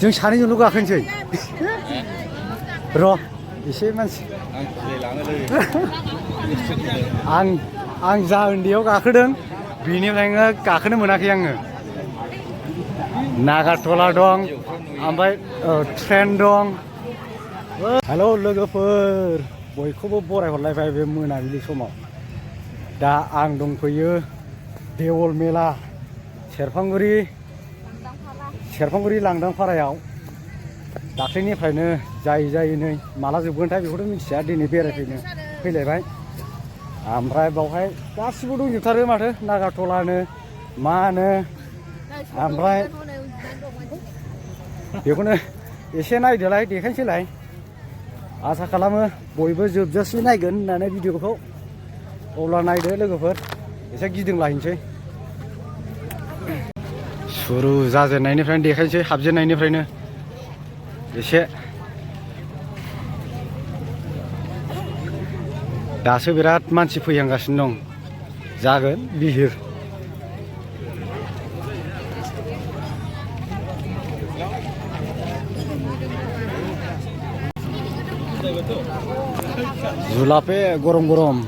जों सानैजोंल' गाखोनोसै र' एसे मानसि आं जा उन्दैयाव गाखोदों बेनिफ्रायनो गाखोनो मोनाखै आङो। नागारटला दं ओमफ्राय ट्रेन दं। हेल' लोगोफोर बयखौबो बरायहरलायबाय बे मोनाबिलि समाव। दा आं दंफैयो देवल मेला सेरफांगुरि लांदांफारायाव। दाख्लैनिफ्रायनो जायै नै माला जोबगोनथाय बेखौथ' मिथिया, दिनै बेरायफैनो फैलायबाय। ओमफ्राय बावहाय गासिबो दंजोबथारो माथो, नागारटलानो मानो। ओमफ्राय बेखौनो एसे नायदोलाय, देखायसैलाय। आसा खालामो बयबो जोबजासे नायगोन होननानै भिडिअखौ। अब्ला नायदो लोगोफोर, एसे गिदिंलाहैनोसै। सुरु जाजेननायनिफ्रायनो देखायनोसै, हाबजेननायनिफ्रायनो एसे। दासो बिराद मानसि फैहांगासिनो दं, जागोन बिहिर। जुलापे गरम गरम।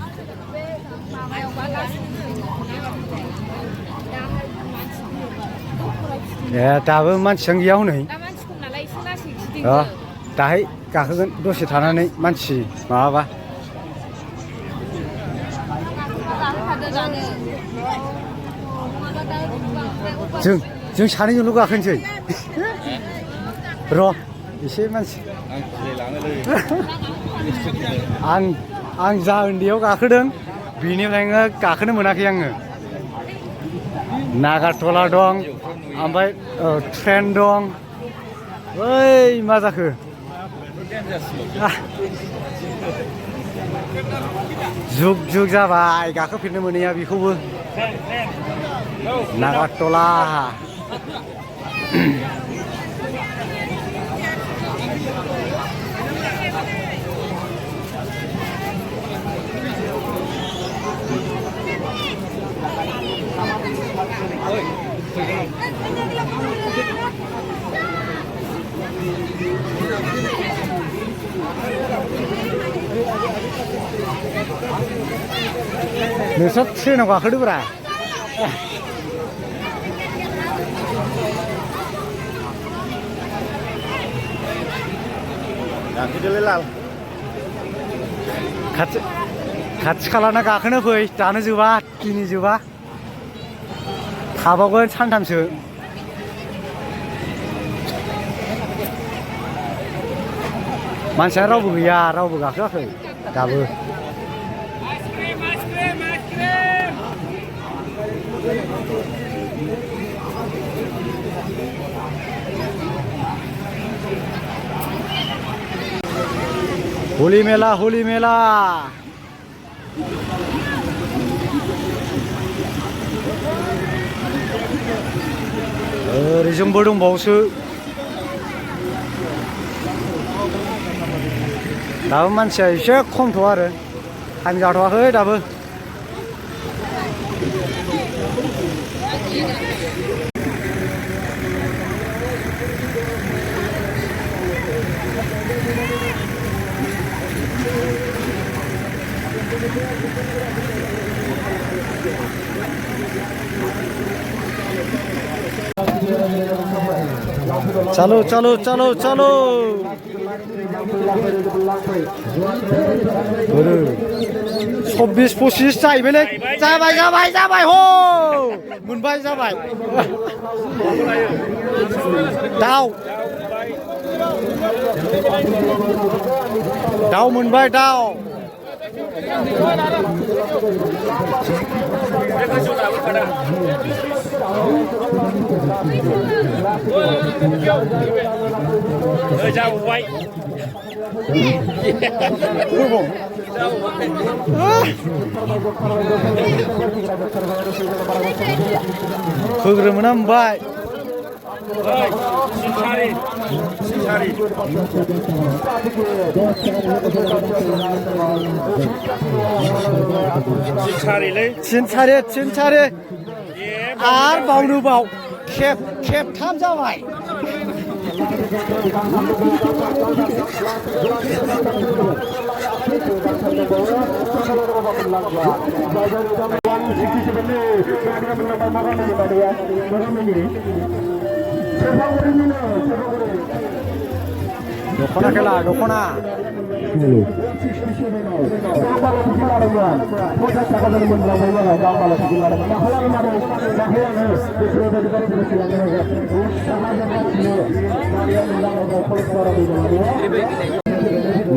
दाबो मानसियानो गैया हनै। दाहाय गाखोगोन दसे थानानै, मानसि माबाबा। जों सानैजोंल' गाखोनोसै र' एसे मानसि आं जा उन्दैयाव गाखोदों बेनिफ्रायनो गाखोनो मोनाखै आङो। नागारटला दं ओमफ्राय ट्रेन दं। ओइ मा जाखो? जुग जाबाय गाखोफेरनो मोनैया बेखौबो। नागारटला नोंस्रा ट्रेनाव गाखोदोब्रा। गाखोदोलै लाल। खाथि खालाना गाखोनो फै, दानो जोबा, दिनै जोबा, थाबावगोन सानथामसो। मानसियानो रावबो गैया, रावबो गाखोआखै दाबो। हलि मेला ओरैजोंबो दंबावोसो। दाबो मानसिया एसे खमथ' आरो, टाइम जाथ'वाखै दाबो। चलो 26-25 जाहैबायलै। जाबाय हो मोनबाय, जाबाय। दाउ मोनबाय, दाउ। Kıvrımına mı bay? Çin çare. Ar bavnu bav. खेबथाम जाबाय दख'ना खेला दख'ना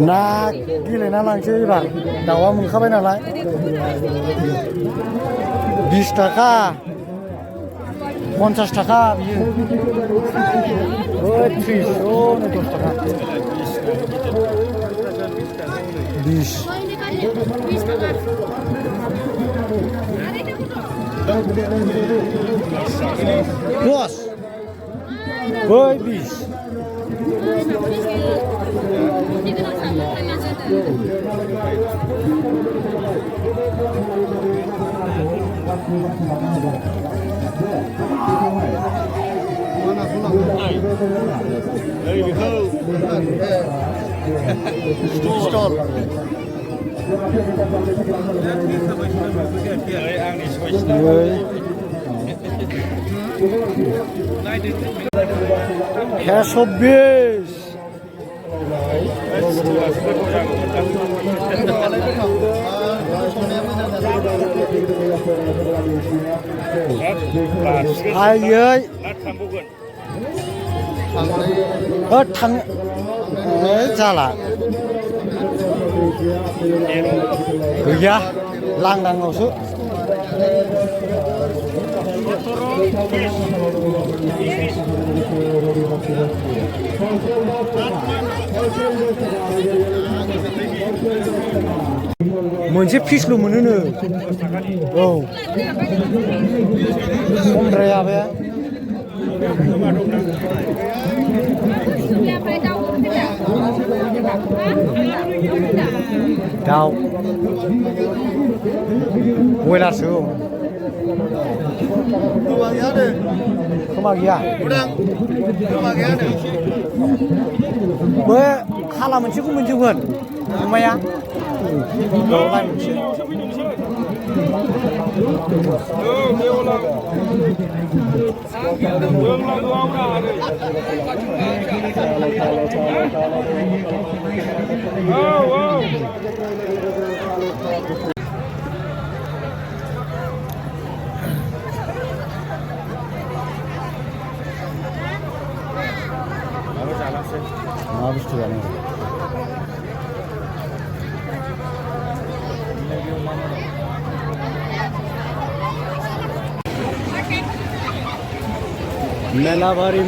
ना गेलेना लांसै एबार दाउआ मोनखाबाय नालाय 20 थाखा 50 थाखा बियो 30 10 थाखा 20 Bos Boy bis Stol Kesobis Ayy Thang Jala Gaya Langgang ngawsu मोनसे फिसल' मोनोनो औ समद्राया बे दाउ बयलारसो खोमा गैया बै खाला मोनसेखौ मोनजोबगोन अमाया लाइ मोनसे मा बुस्थु जानो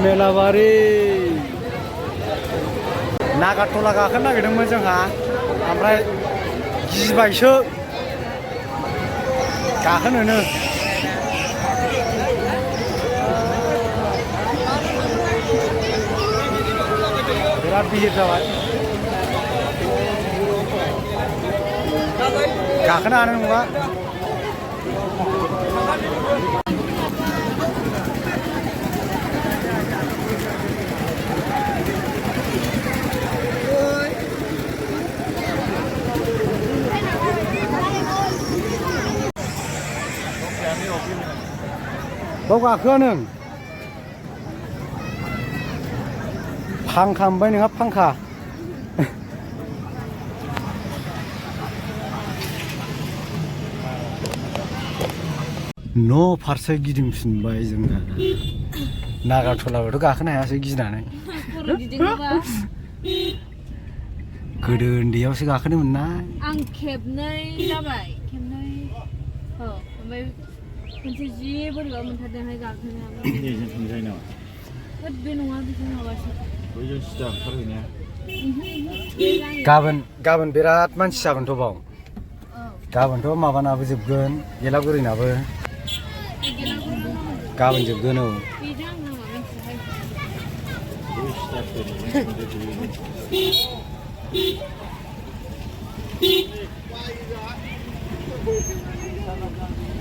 मेलाबारि नागारटला गाखोनो नागिरदोंमोन जोंहा ओमफ्राय गिबायसो गाखोनोनो बिराद गिदिर जाबाय गाखोनो हानाय नंला बाव गाखोआ नों फांखा मोनबाय नोंहा फांखा न' फारसे गिदिंफिनबाय जोङो नागारटलाबोथ' गाखोनो हायासै गिनानै गोदो उन्दैयावसो गाखोनो मोननाय आं खेबनै जाबाय खेबनै औ ओमफ्राय खनसे जि बोरैबा मोनथारदोंहाय गाखोनो बेजों थांजायो नामा होद बे नङा बेजों माबासो बैजों सिदा ओंखारहैनाया गाबोन बिराद मानसि जागोनथ' बाव गाबोनथ' माबानाबो जोबगोन गेलाबुरिनाबो गाबोन जोबगोन औ बेजों आं नामा मिथियाहाय बै सिदा